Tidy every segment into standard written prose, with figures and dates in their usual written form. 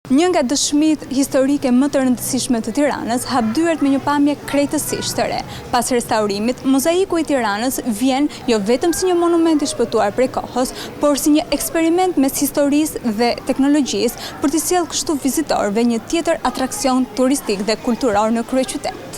Një nga dëshmitë historike më të rëndësishme të Tiranës hapdyert me një pamje krejtësisht të re. Pas restaurimit, mozaiku i Tiranës vjen jo vetëm si një monument i shpëtuar prej kohës, por si një eksperiment mes historisë dhe teknologjisë për t'i sjellë kështu vizitorëve një tjetër atraksion turistik dhe kulturor në kryeqytet.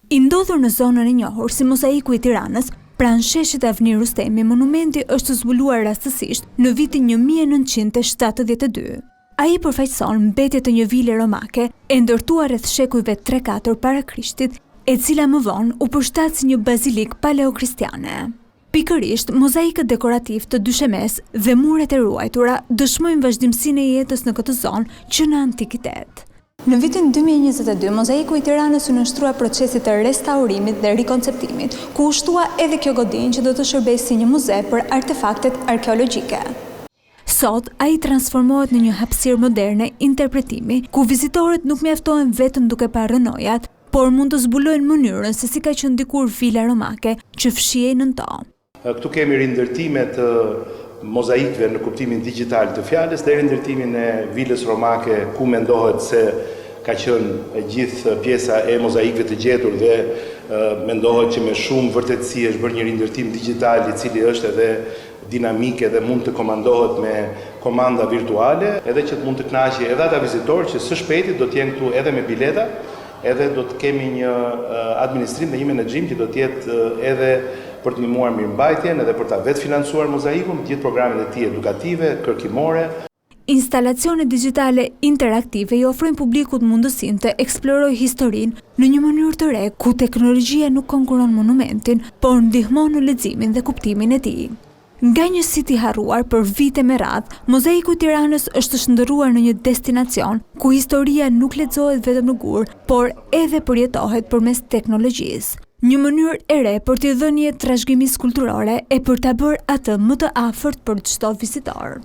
I ndodhur në zonën e njohur si mozaiku i Tiranës, pranë sheshit Avni Rustemi, monumenti është zbuluar rastësisht në vitin 1972. Ai përfaqëson mbetje të një vile romake e ndërtuar rreth shekujve 3-4 para Krishtit, e cila më vonë u përshtat si një bazilik paleokristiane. Pikërisht, mozaikët dekorativ të dyshemes dhe muret e ruajtura dëshmojnë vazhdimsinë e jetës në këtë zonë që në antikitet. Në vitin 2022, mozaiku i Tiranës u nënshtrua procesit të restaurimit dhe rikonceptimit, ku u shtua edhe kjo godinjë që do të shërbejë si një muze për artefaktet arkeologjike. Sot, ai transformohet në një hapësirë moderne interpretimi, ku vizitorët nuk mjaftohen vetëm duke parë rënojat, por mund të zbulojnë mënyrën se si ka qenë dikur vila romake që fshihej nën to. Këtu kemi rindërtime të mozaikëve në kuptimin digjital të fjalës dhe rindërtimin e vilës romake ku mendohet se ka qenë gjithë pjesa e mozaikëve të gjetur dhe mendohet që me shumë vërtetësi është bërë një rindërtim digjital i cili është edhe dinamike dhe mund të komandohet me komanda virtuale, edhe që mund të kënaqë edhe ata vizitorë që së shpejti do të jenë këtu edhe me bileta, edhe do të kemi një administrim dhe një menaxhim që do të jetë edhe për të ndihmuar mirëmbajtjen, edhe për ta vetë financuar mozaikun, gjithë programet e tij edukative, kërkimore. Instalacionet digjitale interaktive i ofrojnë publikut mundësinë të eksplorojë historinë në një mënyrë të re, ku teknologjia nuk konkuron monumentin, por ndihmon në leximin dhe kuptimin e tij. Nga një sit i harruar për vite me radhë, mozaiku i Tiranës është shndërruar në një destinacion ku historia nuk lexohet vetëm në gur, por edhe përjetohet përmes teknologjisë. Një mënyrë e re për t'i dhënë një trashëgimisë kulturore e për ta bërë atë më të afërt për çdo vizitor.